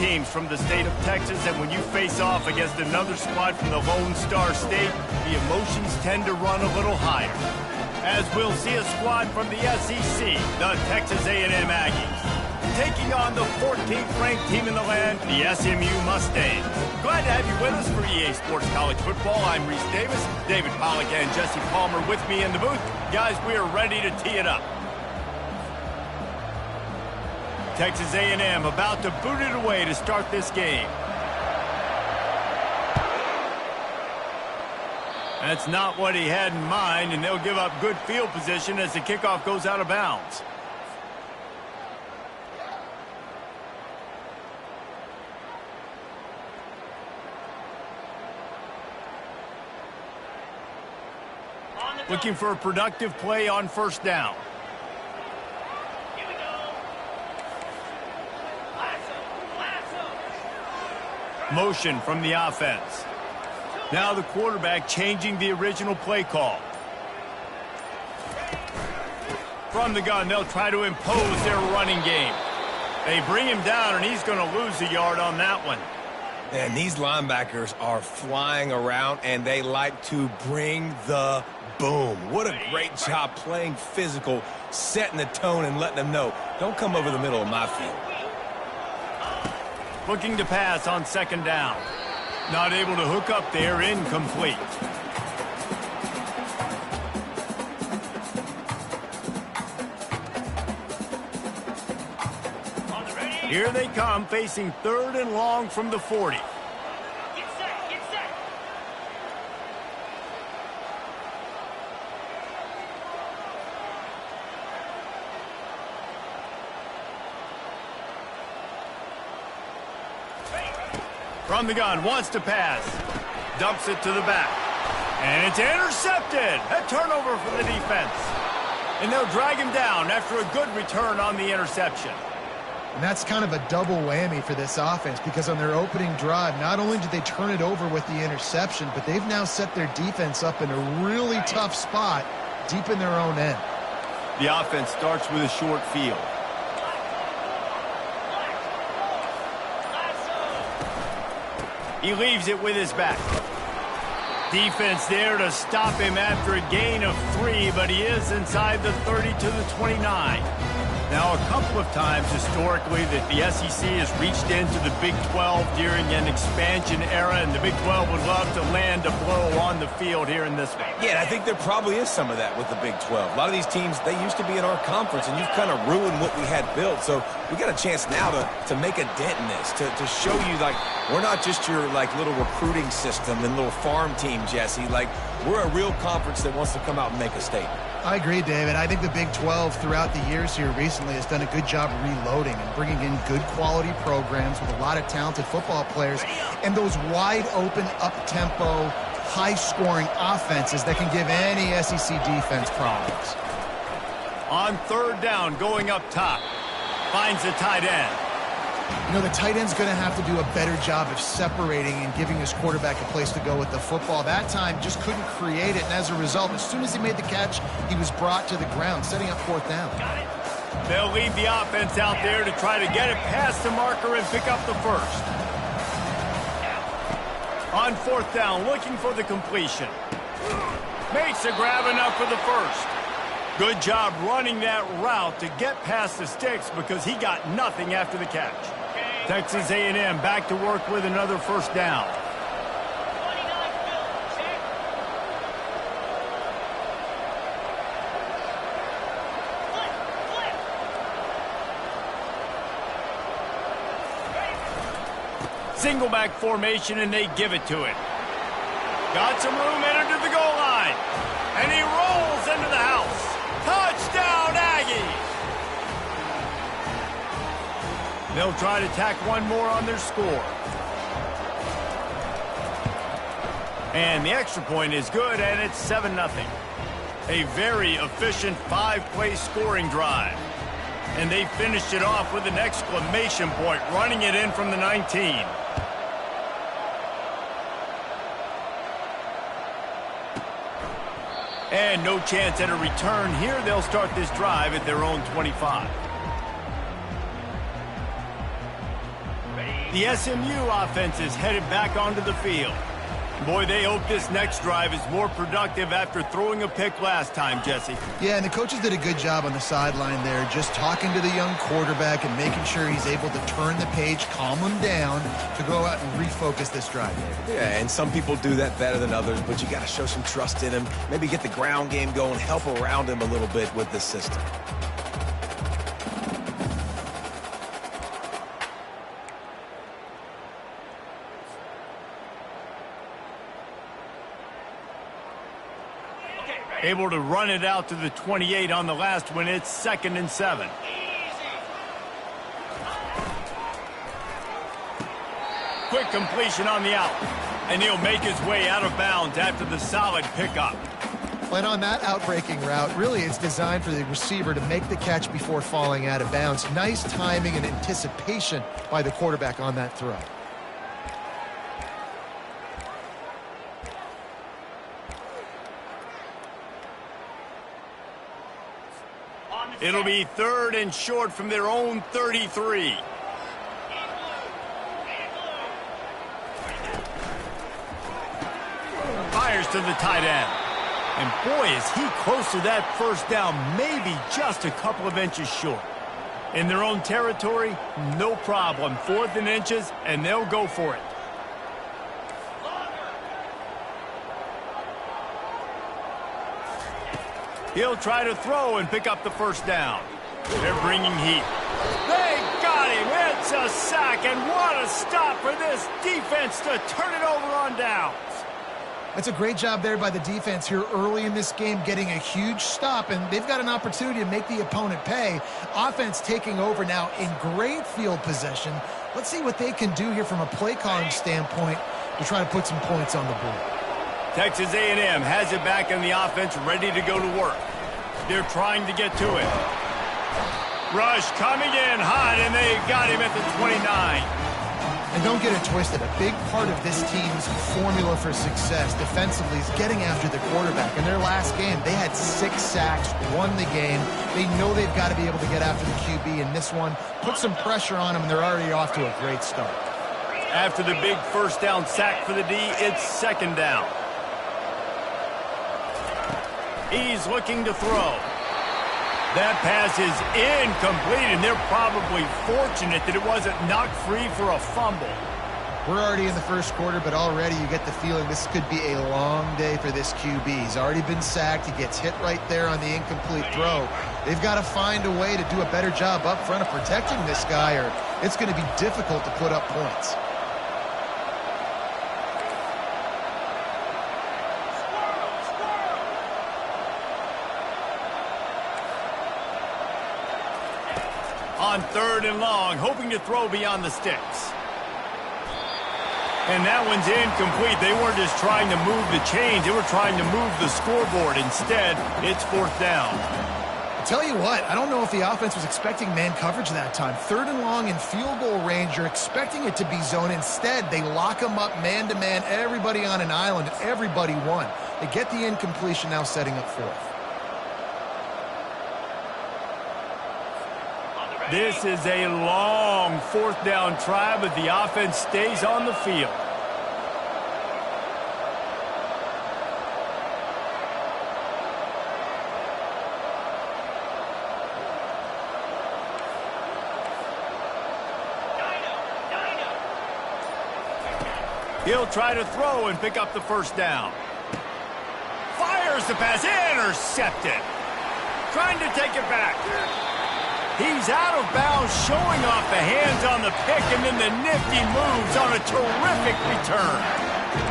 teams from the state of Texas, and when you face off against another squad from the Lone Star State, the emotions tend to run a little higher. As we'll see a squad from the SEC, the Texas A&M Aggies, taking on the 14th ranked team in the land, the SMU Mustangs. Glad to have you with us for EA Sports College Football. I'm Reese Davis, David Pollack and Jesse Palmer with me in the booth. Guys, we are ready to tee it up. Texas A&M about to boot it away to start this game. That's not what he had in mind, and they'll give up good field position as the kickoff goes out of bounds. Looking for a productive play on first down. Here we go. Lasso. Motion from the offense. Now the quarterback changing the original play call. From the gun, they'll try to impose their running game. They bring him down, and he's going to lose a yard on that one. And these linebackers are flying around, and they like to bring the boom. What a great job playing physical, setting the tone and letting them know, don't come over the middle of my field. Looking to pass on second down. Not able to hook up there, incomplete. Here they come, facing third and long from the 40. Get set, get set. From the gun, wants to pass. Dumps it to the back. And it's intercepted. A turnover for the defense. And they'll drag him down after a good return on the interception. And that's kind of a double whammy for this offense, because on their opening drive, not only did they turn it over with the interception, but they've now set their defense up in a really tough spot deep in their own end. The offense starts with a short field. He leaves it with his back. Defense there to stop him after a gain of 3, but he is inside the 30 to the 29. Now, a couple of times historically that the SEC has reached into the Big 12 during an expansion era, and the Big 12 would love to land a blow on the field here in this one. Yeah, and I think there probably is some of that with the Big 12. A lot of these teams, they used to be in our conference, and you've kind of ruined what we had built. So we got a chance now to make a dent in this, to show you, like, we're not just your, like, little recruiting system and little farm team, Jesse. Like, we're a real conference that wants to come out and make a statement. I agree, David. I think the Big 12 throughout the years here recently has done a good job reloading and bringing in good quality programs with a lot of talented football players and those wide open, up-tempo, high-scoring offenses that can give any SEC defense problems. On third down, going up top, finds the tight end. You know, the tight end's going to have to do a better job of separating and giving his quarterback a place to go with the football. That time just couldn't create it, and as a result, as soon as he made the catch, he was brought to the ground, setting up fourth down. They'll leave the offense out there to try to get it past the marker and pick up the first. On fourth down, looking for the completion. Makes the grab enough for the first. Good job running that route to get past the sticks because he got nothing after the catch. Texas A&M back to work with another first down. Single back formation, and they give it to it. Got some room entered to the goal line. And he rolls into the house. Touchdown, Aggies! They'll try to tack one more on their score. And the extra point is good, and it's 7-0. A very efficient 5-play scoring drive. And they finished it off with an exclamation point, running it in from the 19. And no chance at a return here. They'll start this drive at their own 25. The SMU offense is headed back onto the field. Boy, they hope this next drive is more productive after throwing a pick last time, Jesse. Yeah, and the coaches did a good job on the sideline there, just talking to the young quarterback and making sure he's able to turn the page, calm him down to go out and refocus this drive. Yeah, and some people do that better than others, but you got to show some trust in him. Maybe get the ground game going, help around him a little bit with the system. Able to run it out to the 28 on the last one. It's 2nd and 7. Quick completion on the out. And he'll make his way out of bounds after the solid pickup. And on that outbreaking route, really it's designed for the receiver to make the catch before falling out of bounds. Nice timing and anticipation by the quarterback on that throw. It'll be 3rd and short from their own 33. Fires to the tight end. And boy, is he close to that first down, maybe just a couple of inches short. In their own territory, no problem. 4th and inches, and they'll go for it. He'll try to throw and pick up the first down. They're bringing heat. They got him. It's a sack, and what a stop for this defense to turn it over on downs. That's a great job there by the defense here early in this game, getting a huge stop, and they've got an opportunity to make the opponent pay. Offense taking over now in great field possession. Let's see what they can do here from a play calling standpoint to try to put some points on the board. Texas A&M has it back in the offense, ready to go to work. They're trying to get to it. Rush coming in hot, and they got him at the 29. And don't get it twisted. A big part of this team's formula for success defensively is getting after the quarterback. In their last game, they had 6 sacks, won the game. They know they've got to be able to get after the QB in this one. Put some pressure on them, and they're already off to a great start. After the big first down sack for the D, it's 2nd down. He's looking to throw. That pass is incomplete, and they're probably fortunate that it wasn't knocked free for a fumble. We're already in the first quarter, but already you get the feeling this could be a long day for this QB. He's already been sacked. He gets hit right there on the incomplete throw. They've got to find a way to do a better job up front of protecting this guy, or it's going to be difficult to put up points. On 3rd and long, hoping to throw beyond the sticks. And that one's incomplete. They weren't just trying to move the chains. They were trying to move the scoreboard. Instead, it's 4th down. I'll tell you what, I don't know if the offense was expecting man coverage that time. 3rd and long in field goal range, you're expecting it to be zone. Instead, they lock them up man-to-man, everybody on an island, everybody won. They get the incompletion, now setting up 4th. This is a long 4th down try, but the offense stays on the field. He'll try to throw and pick up the first down. Fires the pass, intercepted. Trying to take it back. He's out of bounds, showing off the hands on the pick, and then the nifty moves on a terrific return.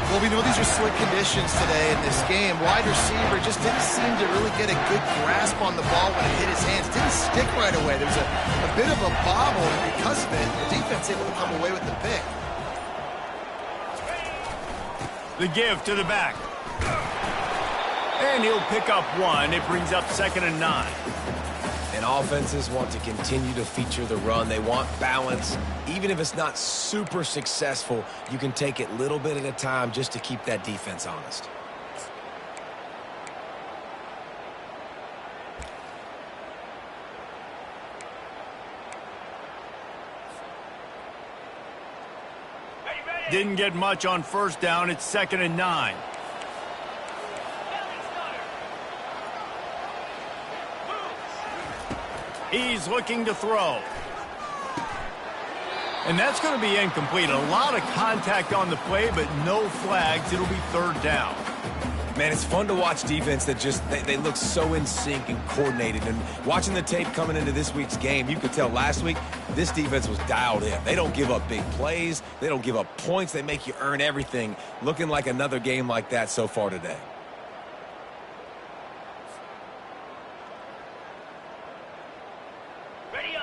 Well, we know these are slick conditions today in this game. Wide receiver just didn't seem to really get a good grasp on the ball when it hit his hands. Didn't stick right away. There was a bit of a bobble, and because of it, the defense able to come away with the pick. The give to the back. And he'll pick up 1. It brings up 2nd and 9. And offenses want to continue to feature the run. They want balance. Even if it's not super successful, you can take it little bit at a time just to keep that defense honest. Didn't get much on first down. It's 2nd and 9. He's looking to throw. And that's going to be incomplete. A lot of contact on the play, but no flags. It'll be 3rd down. Man, it's fun to watch defense that just, they look so in sync and coordinated. And watching the tape coming into this week's game, you could tell last week this defense was dialed in. They don't give up big plays. They don't give up points. They make you earn everything. Looking like another game like that so far today.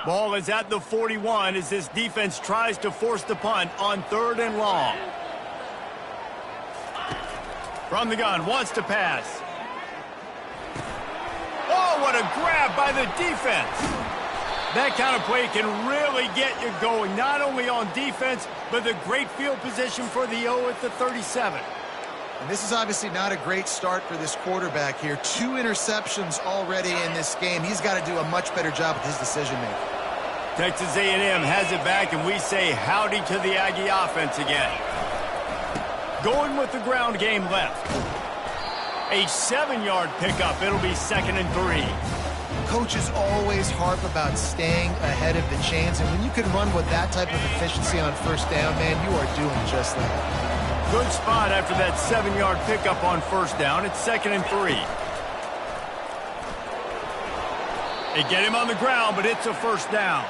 Ball is at the 41 as this defense tries to force the punt on 3rd and long. From the gun, wants to pass. Oh, what a grab by the defense. That kind of play can really get you going, not only on defense, but the great field position for the O at the 37. And this is obviously not a great start for this quarterback here. 2 interceptions already in this game. He's got to do a much better job with his decision-making. Texas A&M has it back, and we say howdy to the Aggie offense again. Going with the ground game left. A 7-yard pickup. It'll be 2nd and 3. Coaches always harp about staying ahead of the chains, and when you can run with that type of efficiency on first down, man, you are doing just that. Good spot after that 7-yard pickup on first down. It's 2nd and 3. They get him on the ground, but it's a first down.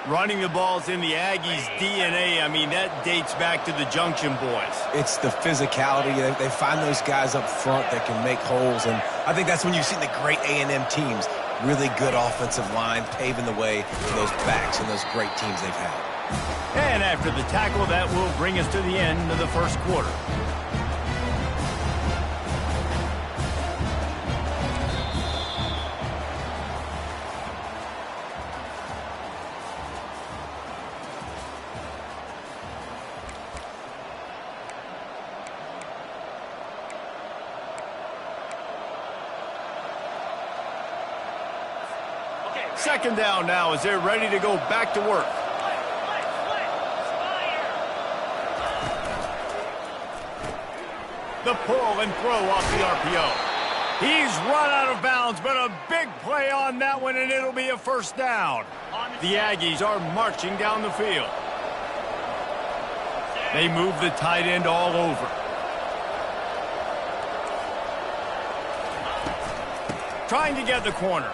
Running the ball's in the Aggies' DNA. I mean, that dates back to the Junction boys. It's the physicality. They find those guys up front that can make holes, and I think that's when you've seen the great A&M teams. Really good offensive line, paving the way for those backs and those great teams they've had. And after the tackle, that will bring us to the end of the first quarter. Second down now as they're ready to go back to work. The pull and throw off the RPO. He's run out of bounds, but a big play on that one, and it'll be a first down. The Aggies are marching down the field. They move the tight end all over. Trying to get the corner.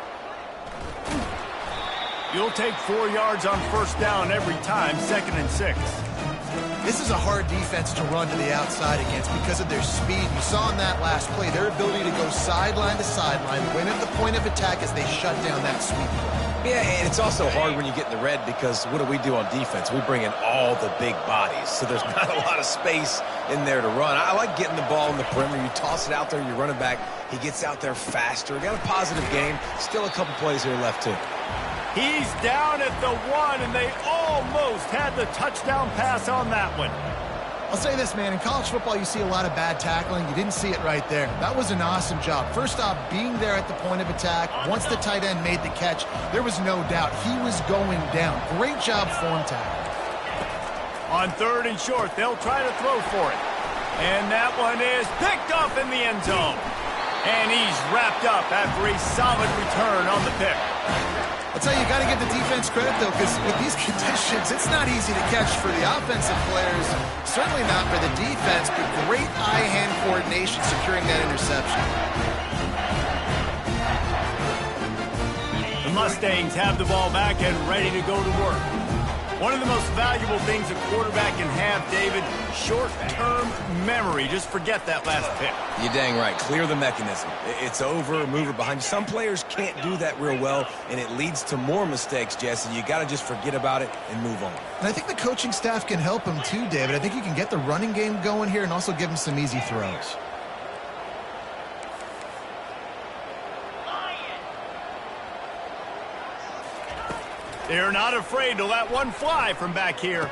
You'll take 4 yards on first down every time, 2nd and 6. This is a hard defense to run to the outside against because of their speed. You saw in that last play their ability to go sideline to sideline, win at the point of attack as they shut down that sweep play. Yeah, and it's also hard when you get in the red because what do on defense? We bring in all the big bodies, so there's not a lot of space in there to run. I like getting the ball in the perimeter. You toss it out there, you run it back. He gets out there faster. Got a positive game. Still a couple plays here left, too. He's down at the 1, and they almost had the touchdown pass on that one. I'll say this, man. In college football, you see a lot of bad tackling. You didn't see it right there. That was an awesome job. First off, being there at the point of attack. Once the tight end made the catch, there was no doubt he was going down. Great job form tackle. On 3rd and short, they'll try to throw for it. And that one is picked up in the end zone. And he's wrapped up after a solid return on the pick. I'll tell you, you got to give the defense credit, though, because with these conditions, it's not easy to catch for the offensive players. Certainly not for the defense, but great eye-hand coordination securing that interception. The Mustangs have the ball back and ready to go to work. One of the most valuable things a quarterback can have, David, short-term memory. Just forget that last pick. You're dang right. Clear the mechanism. It's over, move it behind you. Some players can't do that real well, and it leads to more mistakes, Jesse. You got to just forget about it and move on. And I think the coaching staff can help him too, David. I think you can get the running game going here and also give him some easy throws. They're not afraid to let one fly from back here.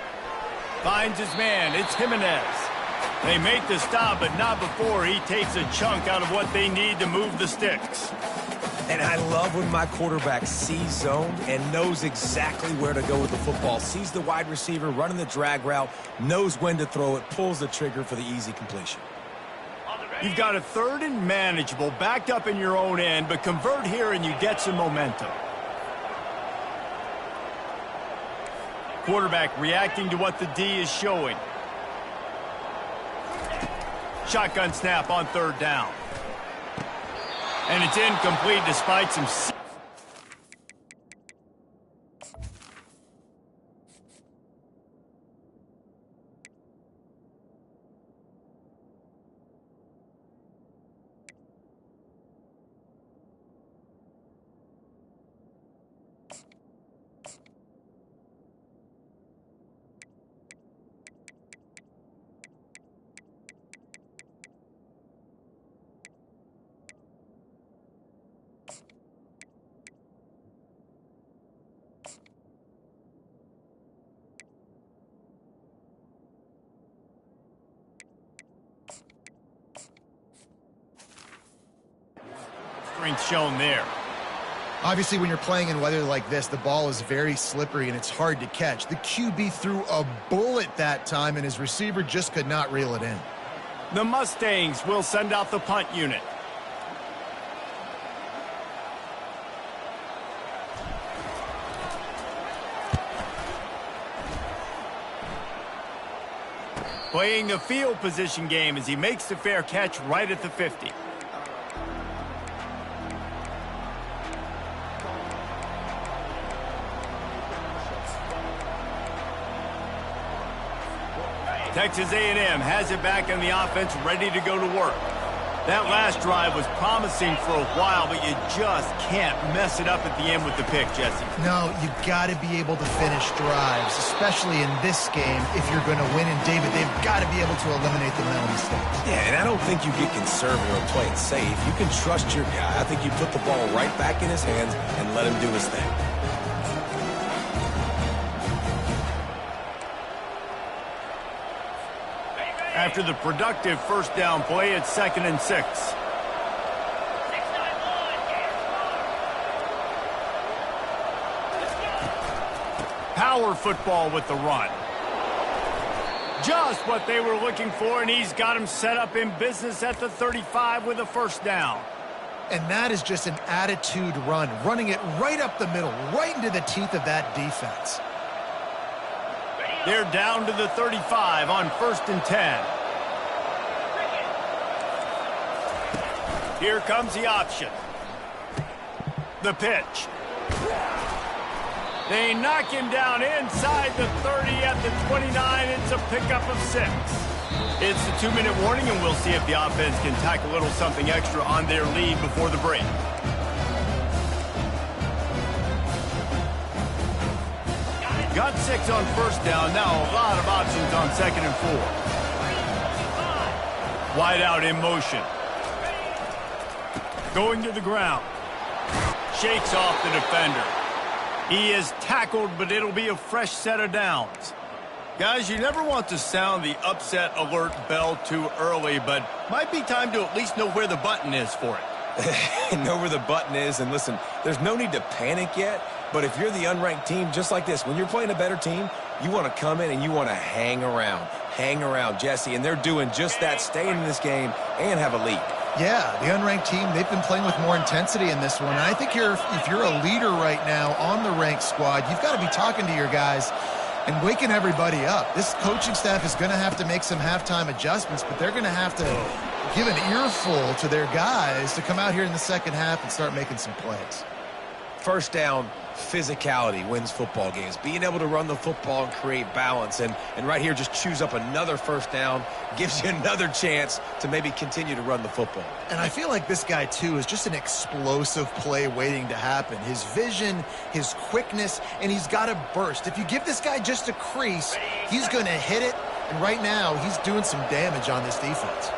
Finds his man. It's Jimenez. They make the stop, but not before he takes a chunk out of what they need to move the sticks. And I love when my quarterback sees zone and knows exactly where to go with the football. Sees the wide receiver running the drag route, knows when to throw it, pulls the trigger for the easy completion. You've got a 3rd and manageable, backed up in your own end, but convert here and you get some momentum. Quarterback reacting to what the D is showing. Shotgun snap on 3rd down. And it's incomplete despite some... strength shown there. Obviously, when you're playing in weather like this, the ball is very slippery and it's hard to catch. The QB threw a bullet that time, and his receiver just could not reel it in. The Mustangs will send out the punt unit. Playing the field position game as he makes the fair catch right at the 50. Texas A&M has it back in the offense, ready to go to work. That last drive was promising for a while, but you just can't mess it up at the end with the pick, Jesse. No, you got to be able to finish drives, especially in this game. If you're going to win, and David, they've got to be able to eliminate the mental mistakes. Yeah, and I don't think you get conservative or play it safe. You can trust your guy. I think you put the ball right back in his hands and let him do his thing. After the productive 1st down play, it's 2nd and 6. 6-9-1, Power football with the run. Just what they were looking for, and he's got him set up in business at the 35 with a 1st down. And that is just an attitude run, running it right up the middle, right into the teeth of that defense. They're down to the 35 on 1st and 10. Here comes the option. The pitch. They knock him down inside the 30 at the 29. It's a pickup of 6. It's the 2-minute warning, and we'll see if the offense can tack a little something extra on their lead before the break. Got 6 on 1st down. Now a lot of options on 2nd and 4. Wide out in motion. Going to the ground. Shakes off the defender. He is tackled, but it'll be a fresh set of downs. Guys, you never want to sound the upset alert bell too early, but might be time to at least know where the button is for it. Know where the button is, and listen, there's no need to panic yet, but if you're the unranked team, just like this, when you're playing a better team, you want to come in and you want to hang around, Jesse, and they're doing just that, staying in this game and have a lead. Yeah, the unranked team, they've been playing with more intensity in this one. And I think if you're a leader right now on the ranked squad, you've got to be talking to your guys and waking everybody up. This coaching staff is going to have to make some halftime adjustments, but they're going to have to give an earful to their guys to come out here in the second half and start making some plays. 1st down, physicality wins football games. Being able to run the football and create balance. And right here, just choose up another 1st down, gives you another chance to maybe continue to run the football. And I feel like this guy, too, is just an explosive play waiting to happen. His vision, his quickness, and he's got a burst. If you give this guy just a crease, he's going to hit it. And right now, he's doing some damage on this defense.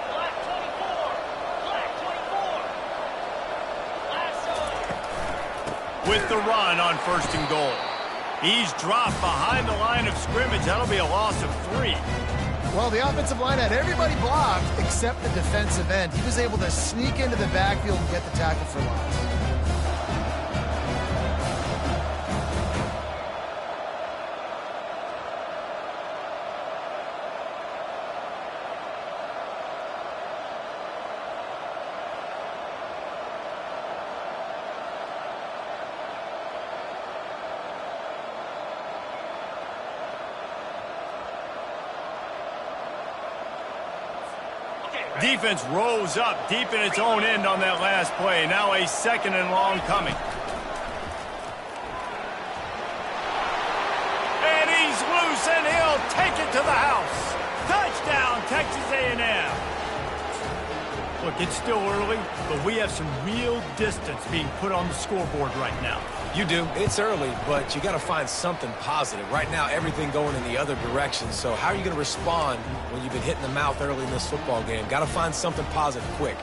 With the run on 1st and goal. He's dropped behind the line of scrimmage. That'll be a loss of 3. Well, the offensive line had everybody blocked except the defensive end. He was able to sneak into the backfield and get the tackle for loss. Defense rose up deep in its own end on that last play. Now a 2nd and long coming. And he's loose, and he'll take it to the house. Touchdown, Texas A&M. Look, it's still early, but we have some real distance being put on the scoreboard right now. You do. It's early, but you got to find something positive. Right now, everything going in the other direction. So how are you going to respond when you've been hit in the mouth early in this football game? Got to find something positive quick.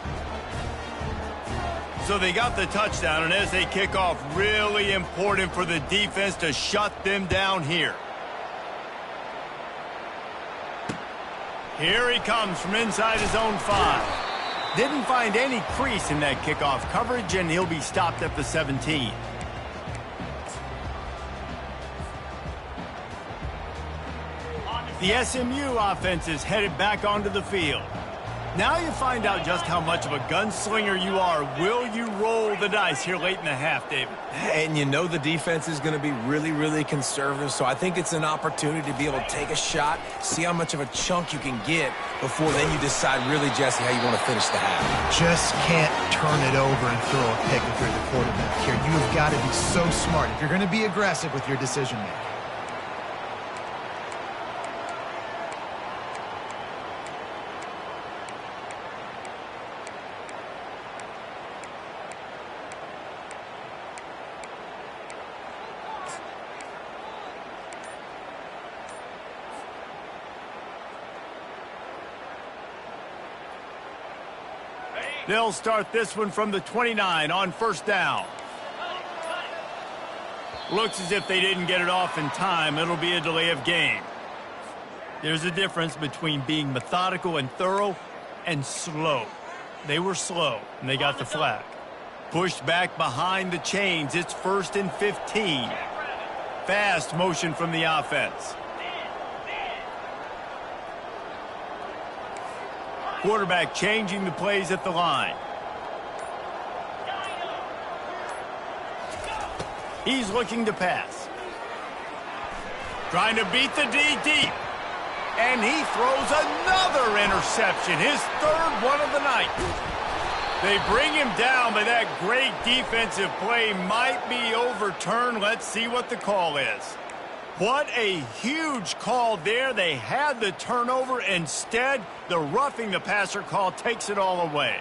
So they got the touchdown, and as they kick off, really important for the defense to shut them down here. Here he comes from inside his own 5. Didn't find any crease in that kickoff coverage, and he'll be stopped at the 17. The SMU offense is headed back onto the field. Now you find out just how much of a gunslinger you are. Will you roll the dice here late in the half, David? And you know the defense is going to be really, really conservative, so I think it's an opportunity to be able to take a shot, see how much of a chunk you can get before then you decide really, Jesse, how you want to finish the half. Just can't turn it over and throw a pick if you're the quarterback here. You have got to be so smart if you're going to be aggressive with your decision-making. They'll start this one from the 29 on 1st down. Looks as if they didn't get it off in time. It'll be a delay of game. There's a difference between being methodical and thorough and slow. They were slow, and they got the flag. Pushed back behind the chains. It's 1st and 15. Fast motion from the offense. Quarterback changing the plays at the line. He's looking to pass. Trying to beat the D deep. And he throws another interception, his 3rd one of the night. They bring him down, but that great defensive play might be overturned. Let's see what the call is. What a huge call there. They had the turnover. Instead, the roughing the passer call takes it all away.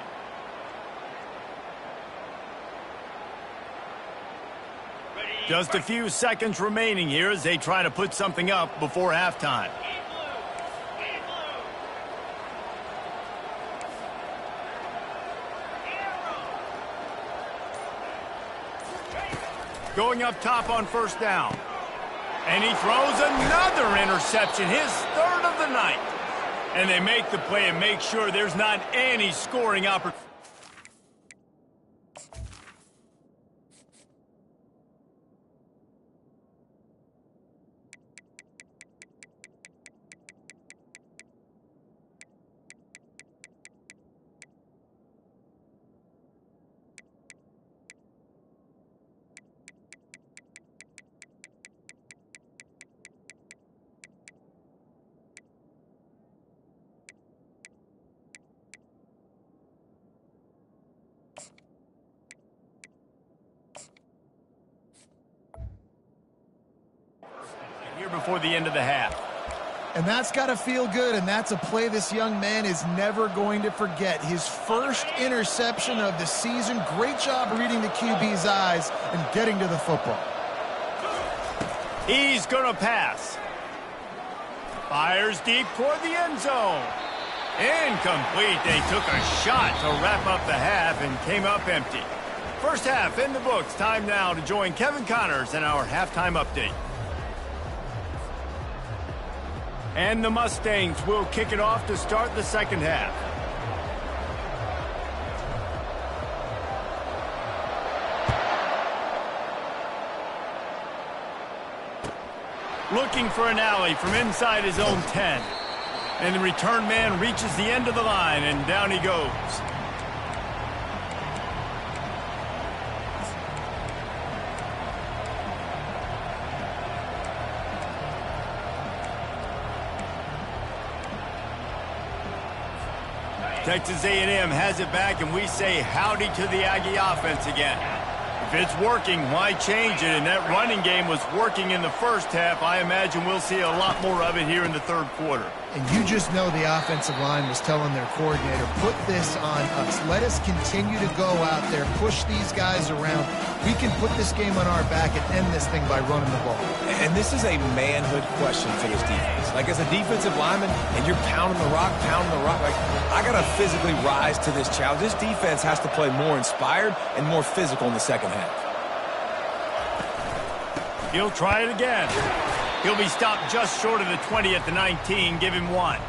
Just a few seconds remaining here as they try to put something up before halftime. Going up top on 1st down. And he throws another interception, his 3rd of the night. And they make the play and make sure there's not any scoring opportunity. Here before the end of the half. And that's got to feel good, and that's a play this young man is never going to forget. His 1st interception of the season. Great job reading the QB's eyes and getting to the football. He's going to pass. Fires deep toward the end zone. Incomplete. They took a shot to wrap up the half and came up empty. First half in the books. Time now to join Kevin Connors in our halftime update. And the Mustangs will kick it off to start the 2nd half. Looking for an alley from inside his own 10. And the return man reaches the end of the line, and down he goes. Texas A&M has it back, and we say howdy to the Aggie offense again. If it's working, why change it? And that running game was working in the first half. I imagine we'll see a lot more of it here in the third quarter. And you just know the offensive line was telling their coordinator, put this on us. Let us continue to go out there, push these guys around. We can put this game on our back and end this thing by running the ball. And this is a manhood question for this defense. Like, as a defensive lineman, and you're pounding the rock, like, I got to physically rise to this challenge. This defense has to play more inspired and more physical in the second half. He'll try it again. He'll be stopped just short of the 20 at the 19. Give him one.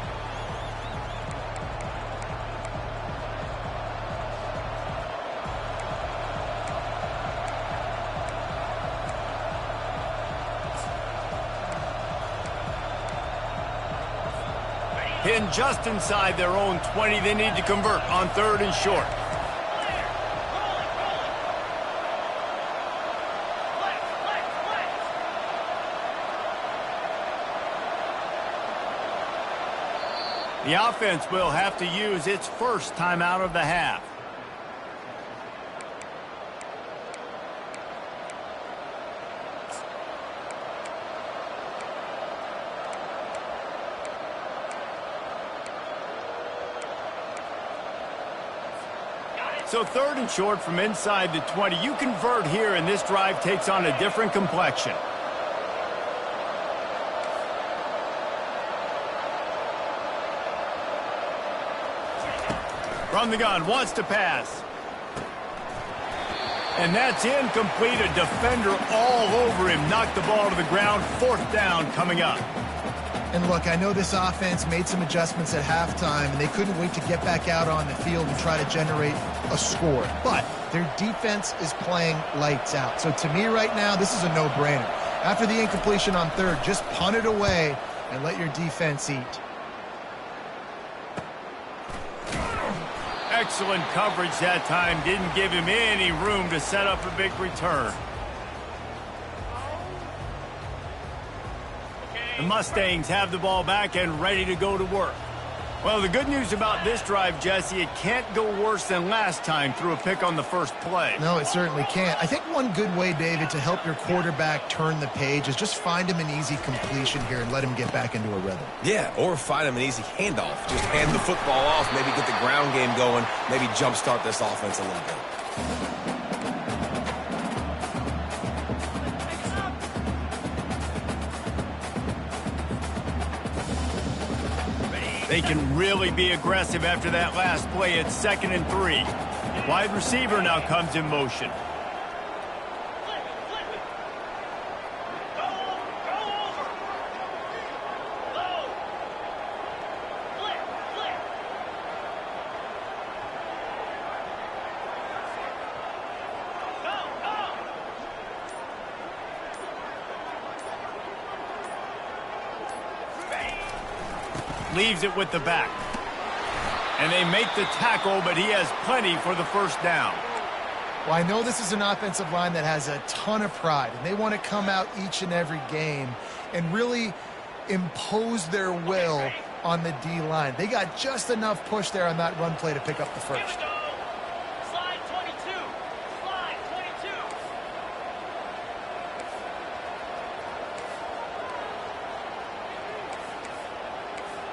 Pinned just inside their own 20. They need to convert on 3rd and short. The offense will have to use its first timeout of the half. So 3rd and short from inside the 20. You convert here, and this drive takes on a different complexion. From the gun, wants to pass. And that's incomplete. A defender all over him. Knocked the ball to the ground. 4th down coming up. And look, I know this offense made some adjustments at halftime, and they couldn't wait to get back out on the field and try to generate a score. But their defense is playing lights out. So to me right now, this is a no-brainer. After the incompletion on 3rd, just punt it away and let your defense eat. Excellent coverage that time. Didn't give him any room to set up a big return. The Mustangs have the ball back and ready to go to work. Well, the good news about this drive, Jesse, it can't go worse than last time through a pick on the first play. No, it certainly can't. I think one good way, David, to help your quarterback turn the page is just find him an easy completion here and let him get back into a rhythm. Yeah, or find him an easy handoff. Just hand the football off, maybe get the ground game going, maybe jumpstart this offense a little bit. They can really be aggressive after that last play. It's 2nd and 3. Wide receiver now comes in motion. Leaves it with the back. And they make the tackle, but he has plenty for the 1st down. Well, I know this is an offensive line that has a ton of pride, and they want to come out each and every game and really impose their will on the D-line. They got just enough push there on that run play to pick up the 1st. Slide 22. Slide 22.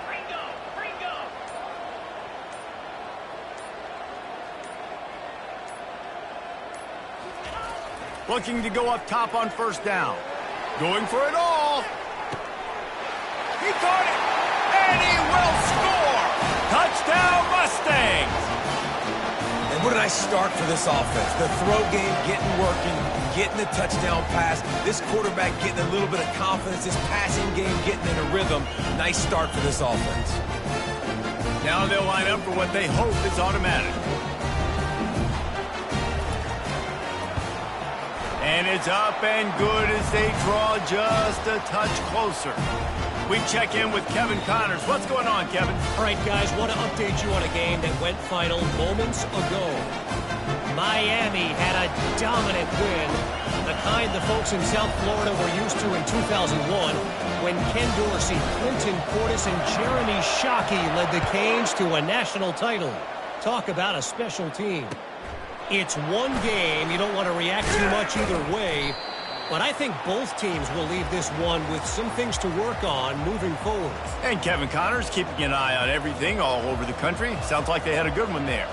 Ringo. Looking to go up top on 1st down. Going for it all. He caught it. And he will score. Touchdown, Mustangs. And what a nice start for this offense. The throw game getting working, getting the touchdown pass. This quarterback getting a little bit of confidence. This passing game getting in a rhythm. Nice start for this offense. Now they'll line up for what they hope is automatic. And it's up and good as they draw just a touch closer. We check in with Kevin Connors. What's going on, Kevin? All right, guys, want to update you on a game that went final moments ago. Miami had a dominant win The kind the folks in South Florida were used to in 2001 when Ken Dorsey, Clinton Portis, and Jeremy Shockey led the Canes to a national title. Talk about a special team. It's one game. You don't want to react too much either way. But I think both teams will leave this one with some things to work on moving forward. And Kevin Connors keeping an eye on everything all over the country. Sounds like they had a good one there.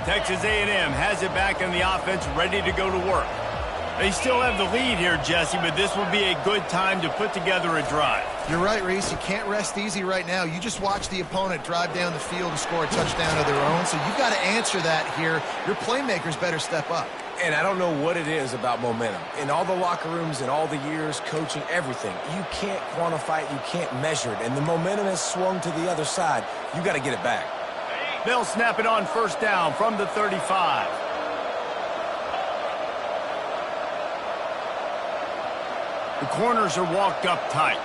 Texas A&M has it back in the offense, ready to go to work. They still have the lead here, Jesse, but this will be a good time to put together a drive. You're right, Reese. You can't rest easy right now. You just watch the opponent drive down the field and score a touchdown of their own, so you've got to answer that here. Your playmakers better step up. And I don't know what it is about momentum. In all the locker rooms, in all the years, coaching, everything, you can't quantify it, you can't measure it. And the momentum has swung to the other side. You got to get it back. They'll snap it on first down from the 35. The corners are walked up tight.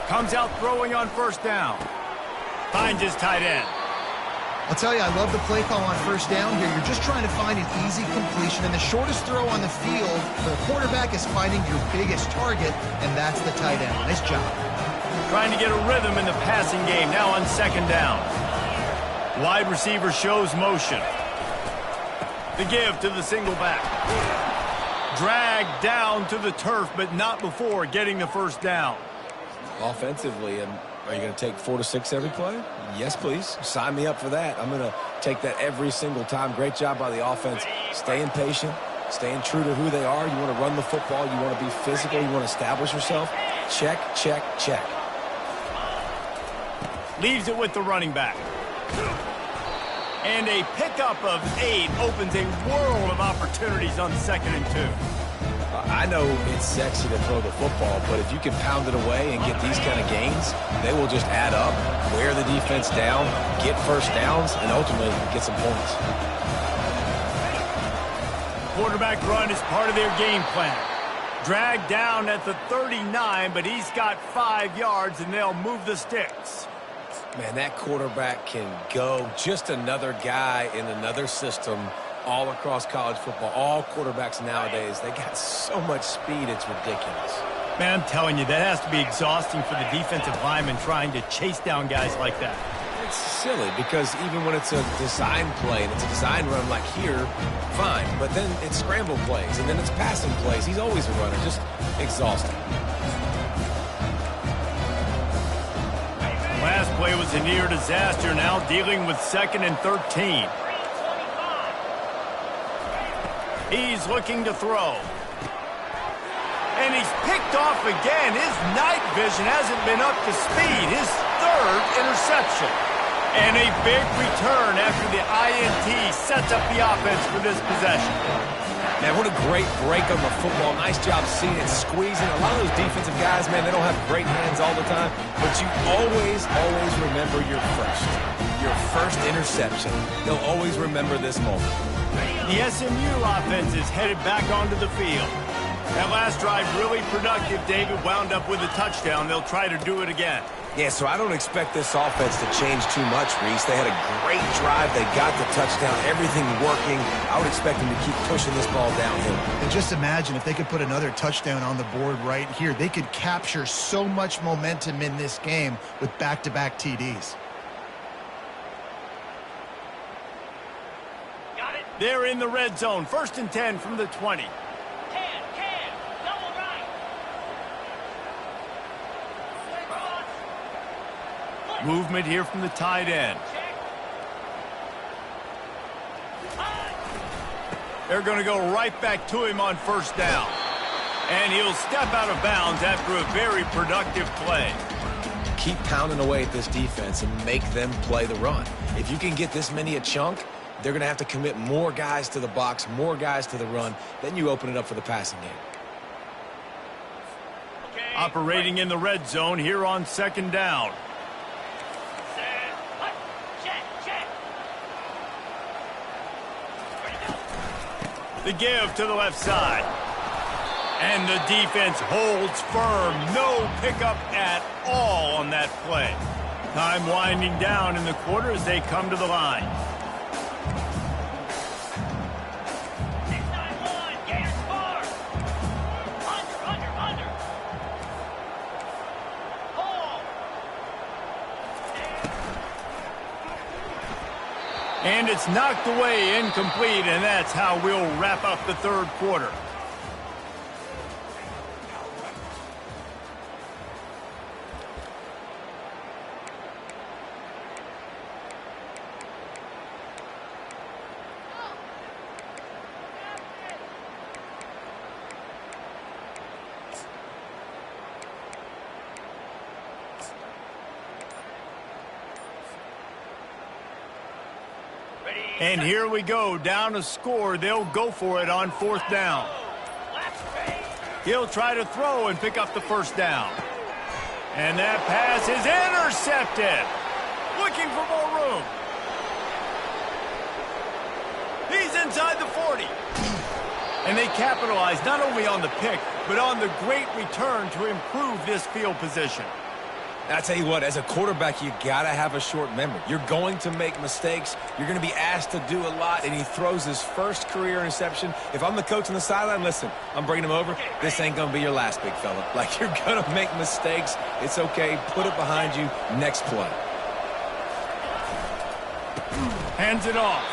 Comes out throwing on first down. Finds his tight end. I'll tell you, I love the play call on first down here. You're just trying to find an easy completion, and the shortest throw on the field for the quarterback is finding your biggest target, and that's the tight end. Nice job. Trying to get a rhythm in the passing game, now on second down. Wide receiver shows motion. The give to the single back. Dragged down to the turf, but not before getting the first down. Offensively, and are you going to take 4 to 6 every play? Yes, please. Sign me up for that. I'm going to take that every single time. Great job by the offense. Staying patient, staying true to who they are. You want to run the football. You want to be physical. You want to establish yourself. Check, check, check. Leaves it with the running back. And a pickup of 8 opens a world of opportunities on 2nd and 2. I know it's sexy to throw the football, but if you can pound it away and get these kind of gains, they will just add up, wear the defense down, get first downs, and ultimately get some points. Quarterback run is part of their game plan. Dragged down at the 39, but he's got 5 yards, and they'll move the sticks. Man, that quarterback can go. Just another guy in another system all across college football. All quarterbacks nowadays, they got so much speed, it's ridiculous. Man, I'm telling you, that has to be exhausting for the defensive lineman trying to chase down guys like that. It's silly because even when it's a design play and it's a design run like here, fine. But then it's scramble plays and then it's passing plays. He's always a runner, just exhausting. Last play was a near disaster, now dealing with 2nd and 13. He's looking to throw. And he's picked off again. His night vision hasn't been up to speed. His 3rd interception. And a big return after the INT sets up the offense for this possession. Man, what a great break on the football. Nice job seeing it, squeezing. A lot of those defensive guys, man, they don't have great hands all the time. But you always remember your first interception. They'll always remember this moment. The SMU offense is headed back onto the field. That last drive really productive. David wound up with a touchdown. They'll try to do it again. Yeah, so I don't expect this offense to change too much, Reese. They had a great drive. They got the touchdown. Everything working. I would expect them to keep pushing this ball downhill. And just imagine if they could put another touchdown on the board right here. They could capture so much momentum in this game with back-to-back TDs. They're in the red zone. 1st and 10 from the 20. Double right. Movement here from the tight end. They're going to go right back to him on first down. And he'll step out of bounds after a very productive play. Keep pounding away at this defense and make them play the run. If you can get this many a chunk, they're going to have to commit more guys to the box, more guys to the run. Then you open it up for the passing game. Operating in the red zone here on 2nd down. The give to the left side. And the defense holds firm. No pickup at all on that play. Time winding down in the quarter as they come to the line. And it's knocked away, incomplete, and that's how we'll wrap up the third quarter. And here we go, down a score. They'll go for it on fourth down. He'll try to throw and pick up the first down. And that pass is intercepted. Looking for more room. He's inside the 40. And they capitalize not only on the pick, but on the great return to improve this field position. I tell you what, as a quarterback, you got to have a short memory. You're going to make mistakes. You're going to be asked to do a lot, and he throws his first career interception. If I'm the coach on the sideline, listen, I'm bringing him over. This ain't going to be your last, big fella. Like, you're going to make mistakes. It's okay. Put it behind you. Next play. Hands it off.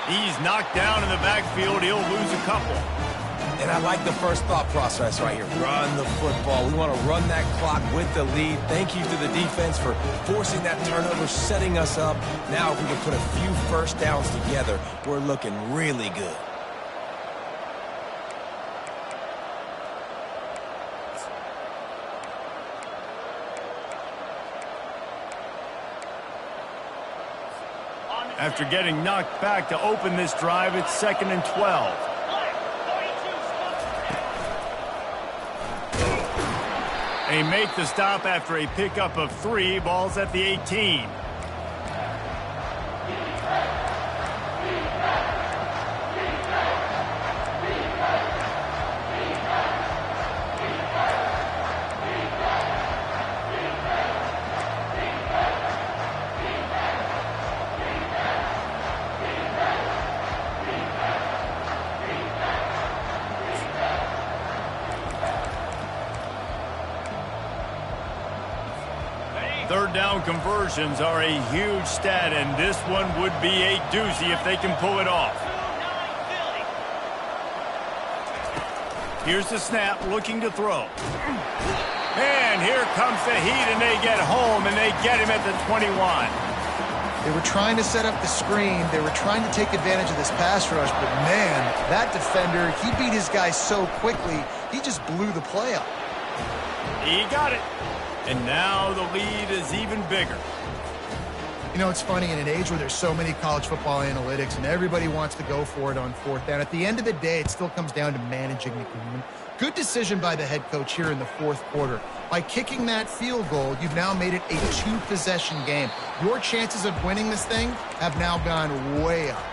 He's knocked down in the backfield. He'll lose a couple. And I like the first thought process right here. Run the football. We want to run that clock with the lead. Thank you to the defense for forcing that turnover, setting us up. Now if we can put a few first downs together, we're looking really good. After getting knocked back to open this drive, it's 2nd and 12. They make the stop after a pickup of 3. Ball's at the 18. Third down conversions are a huge stat, and this one would be a doozy if they can pull it off. Here's the snap, looking to throw. And here comes the heat, and they get home, and they get him at the 21. They were trying to set up the screen. They were trying to take advantage of this pass rush, but man, that defender, he beat his guy so quickly, he just blew the play up. He got it. And now the lead is even bigger. You know, it's funny, in an age where there's so many college football analytics and everybody wants to go for it on fourth down, at the end of the day, it still comes down to managing the game. Good decision by the head coach here in the fourth quarter. By kicking that field goal, you've now made it a 2-possession game. Your chances of winning this thing have now gone way up.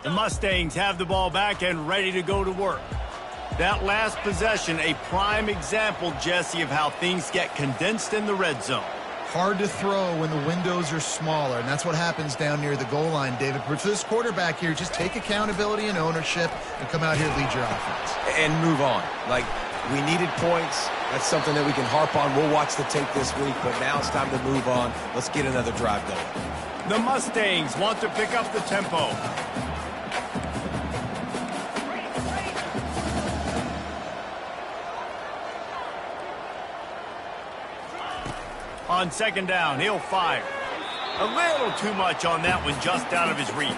The Mustangs have the ball back and ready to go to work. That last possession, a prime example, Jesse, of how things get condensed in the red zone. Hard to throw when the windows are smaller, and that's what happens down near the goal line, David. But for this quarterback here, just take accountability and ownership and come out here and lead your offense. And move on. Like, we needed points. That's something that we can harp on. We'll watch the tape this week, but now it's time to move on. Let's get another drive going. The Mustangs want to pick up the tempo. On second down, he'll fire. A little too much on that one, just out of his reach.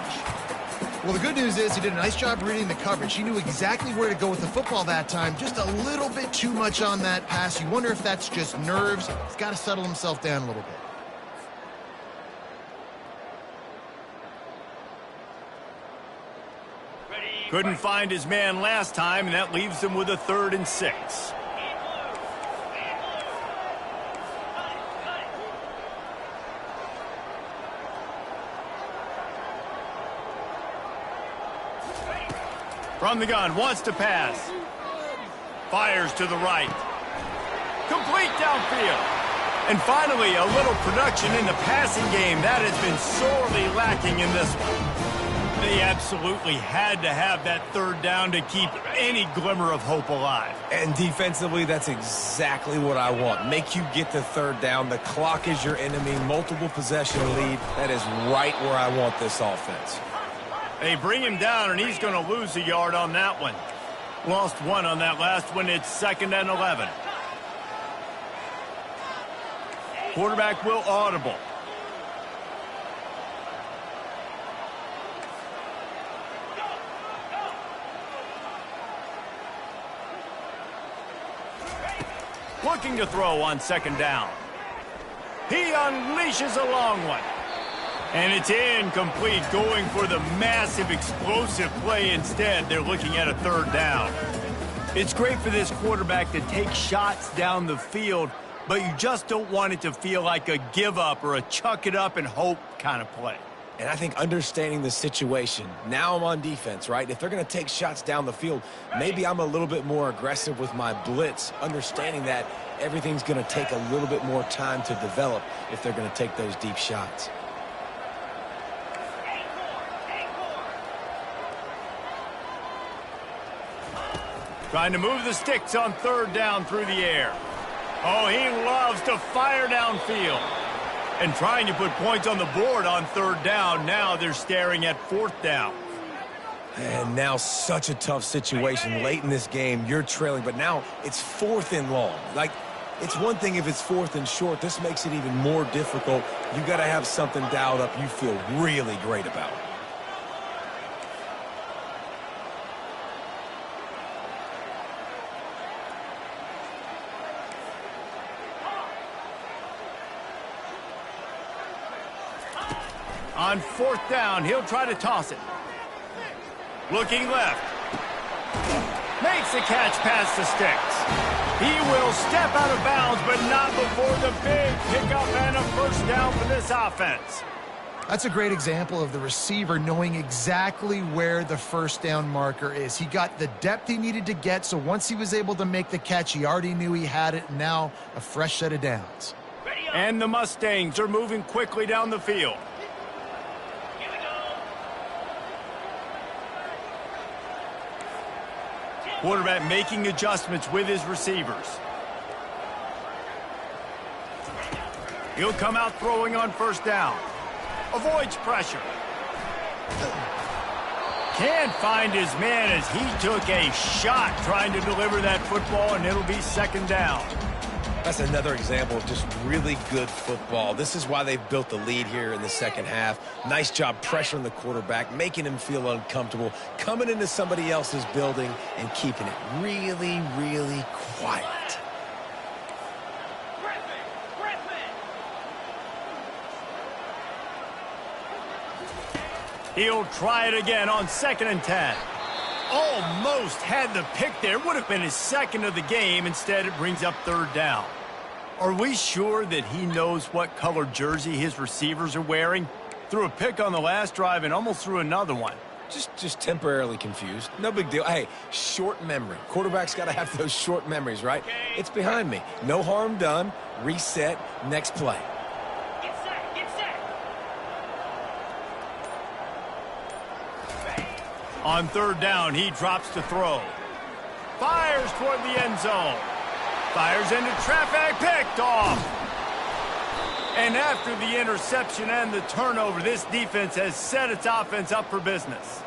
Well, the good news is he did a nice job reading the coverage. He knew exactly where to go with the football that time. Just a little bit too much on that pass. You wonder if that's just nerves. He's got to settle himself down a little bit. Couldn't find his man last time, and that leaves him with a 3rd and 6. From the gun, wants to pass. Fires to the right. Complete downfield. And finally, a little production in the passing game. That has been sorely lacking in this one. They absolutely had to have that third down to keep any glimmer of hope alive. And defensively, that's exactly what I want. Make you get the third down. The clock is your enemy. Multiple possession lead. That is right where I want this offense. They bring him down, and he's going to lose a yard on that one. Lost one on that last one. It's 2nd and 11. Quarterback will audible. Looking to throw on 2nd down. He unleashes a long one. And it's incomplete, going for the massive explosive play instead. They're looking at a 3rd down. It's great for this quarterback to take shots down the field, but you just don't want it to feel like a give up or a chuck it up and hope kind of play. And I think understanding the situation, now I'm on defense, right? If they're going to take shots down the field, maybe I'm a little bit more aggressive with my blitz, understanding that everything's going to take a little bit more time to develop if they're going to take those deep shots. Trying to move the sticks on 3rd down through the air. Oh, he loves to fire downfield. And trying to put points on the board on 3rd down. Now they're staring at 4th down. And now such a tough situation. Late in this game, you're trailing, but now it's 4th and long. Like, it's one thing if it's 4th and short. This makes it even more difficult. You got to have something dialed up you feel really great about. On 4th down, he'll try to toss it. Looking left. Makes the catch past the sticks. He will step out of bounds, but not before the big pickup and a 1st down for this offense. That's a great example of the receiver knowing exactly where the 1st down marker is. He got the depth he needed to get, so once he was able to make the catch, he already knew he had it. Now a fresh set of downs. And the Mustangs are moving quickly down the field. Quarterback making adjustments with his receivers. He'll come out throwing on 1st down. Avoids pressure. Can't find his man as he took a shot trying to deliver that football, and it'll be 2nd down. That's another example of just really good football. This is why they've built the lead here in the 2nd half. Nice job pressuring the quarterback, making him feel uncomfortable, coming into somebody else's building and keeping it really, really quiet. He'll try it again on 2nd and 10. Almost had the pick there. Would have been his 2nd of the game. Instead, it brings up 3rd down. Are we sure that he knows what color jersey his receivers are wearing? Threw a pick on the last drive and almost threw another one. Just temporarily confused. No big deal. Hey, short memory. Quarterback's got to have those short memories, right? It's behind me. No harm done. Reset. Next play. Get set, get set. On 3rd down, he drops to throw. Fires toward the end zone. Fires into traffic, picked off. And after the interception and the turnover, this defense has set its offense up for business.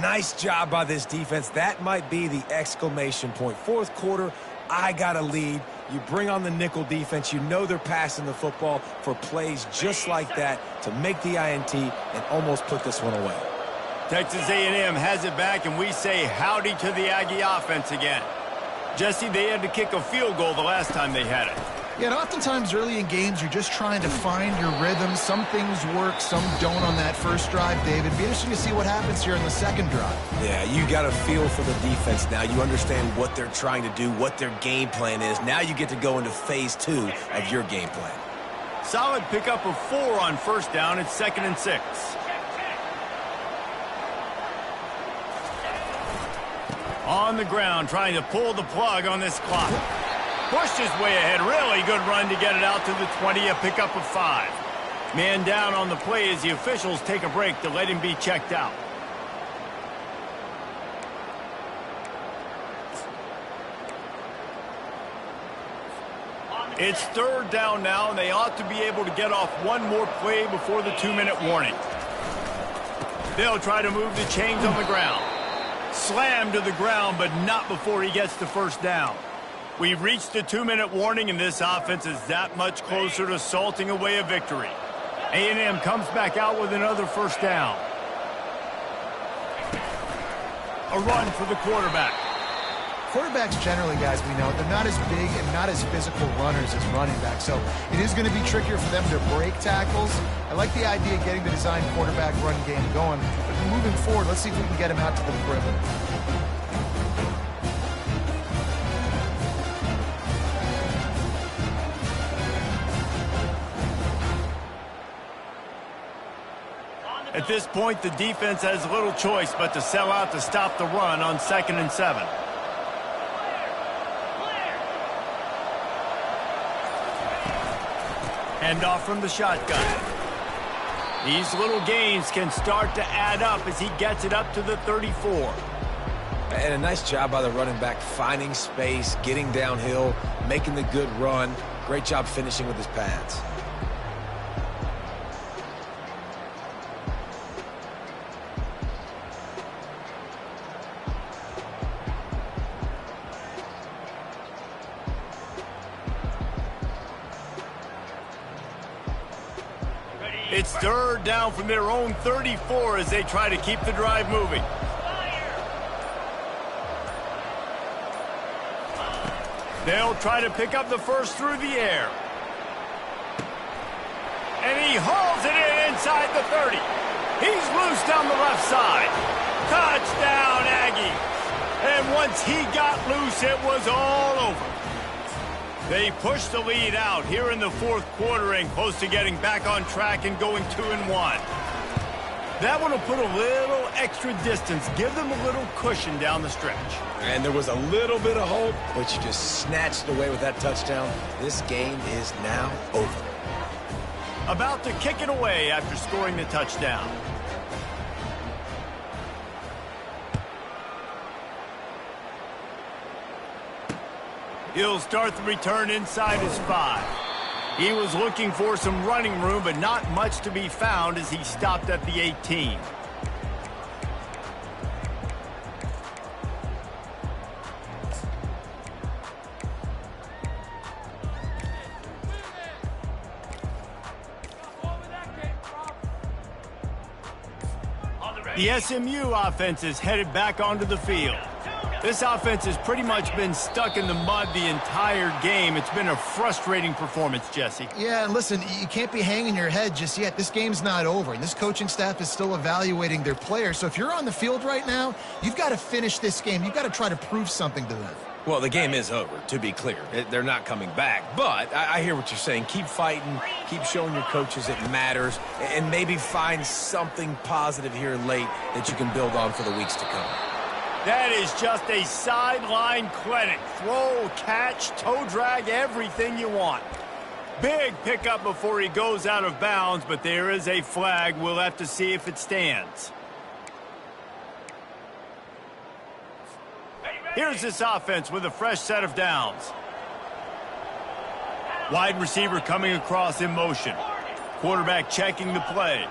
Nice job by this defense. That might be the exclamation point. 4th quarter, I got a lead. You bring on the nickel defense. You know they're passing the football for plays just like that to make the INT and almost put this one away. Texas A&M has it back, and we say howdy to the Aggie offense again. Jesse, they had to kick a field goal the last time they had it. Yeah, and oftentimes early in games, you're just trying to find your rhythm. Some things work, some don't on that first drive, David. It'd be interesting to see what happens here in the 2nd drive. Yeah, you got a feel for the defense now. You understand what they're trying to do, what their game plan is. Now you get to go into phase 2 of your game plan. Solid pickup of 4 on 1st down. It's 2nd and 6. On the ground, trying to pull the plug on this clock. Pushed his way ahead. Really good run to get it out to the 20, a pickup of 5. Man down on the play as the officials take a break to let him be checked out. It's third down now, and they ought to be able to get off one more play before the 2-minute warning. They'll try to move the chains on the ground. Slammed to the ground, but not before he gets the first down. We've reached the 2-minute warning, and this offense is that much closer to salting away a victory. A&M comes back out with another first down. A run for the quarterback. Quarterbacks generally, guys, we know, they're not as big and not as physical runners as running backs, so it is going to be trickier for them to break tackles. I like the idea of getting the design quarterback run game going, but moving forward, let's see if we can get him out to the perimeter. At this point, the defense has little choice but to sell out to stop the run on 2nd and 7. Handoff from the shotgun. These little gains can start to add up as he gets it up to the 34. And a nice job by the running back, finding space, getting downhill, making the good run. Great job finishing with his pads. It's third down from their own 34 as they try to keep the drive moving. They'll try to pick up the first through the air. And he hauls it in inside the 30. He's loose down the left side. Touchdown, Aggies. And once he got loose, it was all over. They push the lead out here in the fourth quarter and close to getting back on track and going 2-1. That one will put a little extra distance, give them a little cushion down the stretch. And there was a little bit of hope, but you just snatched away with that touchdown. This game is now over. About to kick it away after scoring the touchdown. He'll start the return inside his 5. He was looking for some running room, but not much to be found as he stopped at the 18. The SMU offense is headed back onto the field. This offense has pretty much been stuck in the mud the entire game. It's been a frustrating performance, Jesse. Yeah, and listen, you can't be hanging your head just yet. This game's not over, and this coaching staff is still evaluating their players. So if you're on the field right now, you've got to finish this game. You've got to try to prove something to them. Well, the game is over, to be clear. They're not coming back. But I hear what you're saying. Keep fighting. Keep showing your coaches it matters. And maybe find something positive here late that you can build on for the weeks to come. That is just a sideline clinic. Throw, catch, toe drag, everything you want. Big pickup before he goes out of bounds, but there is a flag. We'll have to see if it stands. Here's this offense with a fresh set of downs. Wide receiver coming across in motion. Quarterback checking the play.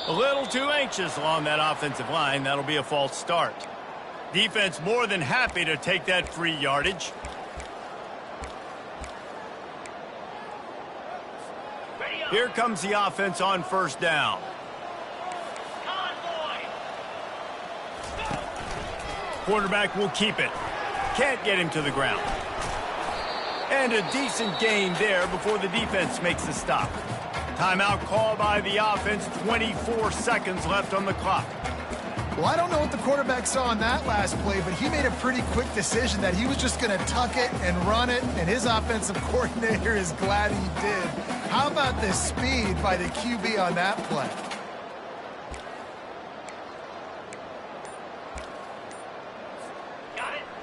A little too anxious along that offensive line. That'll be a false start. Defense more than happy to take that free yardage. Here comes the offense on first down. Quarterback will keep it. Can't get him to the ground. And a decent gain there before the defense makes the stop. Timeout called by the offense, 24 seconds left on the clock. Well, I don't know what the quarterback saw on that last play, but he made a pretty quick decision that he was just going to tuck it and run it, and his offensive coordinator is glad he did. How about the speed by the QB on that play?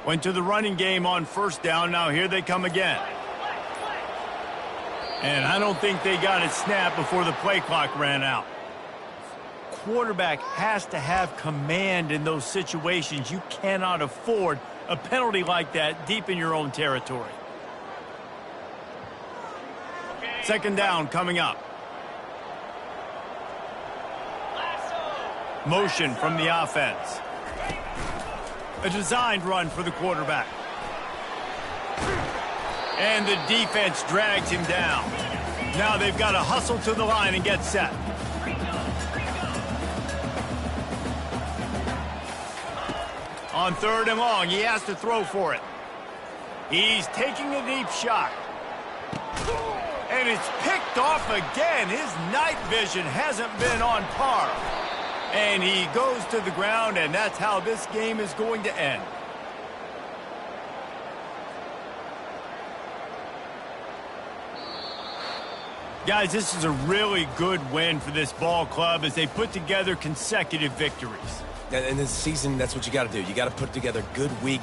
Went to the running game on first down. Now here they come again. And I don't think they got it snapped before the play clock ran out. Quarterback has to have command in those situations. You cannot afford a penalty like that deep in your own territory. Second down coming up. Motion from the offense. A designed run for the quarterback. And the defense drags him down. Now they've got to hustle to the line and get set. On 3rd and long, he has to throw for it. He's taking a deep shot. And it's picked off again. His night vision hasn't been on par. And he goes to the ground, and that's how this game is going to end. Guys, this is a really good win for this ball club as they put together consecutive victories. And this season, that's what you got to do. You got to put together good week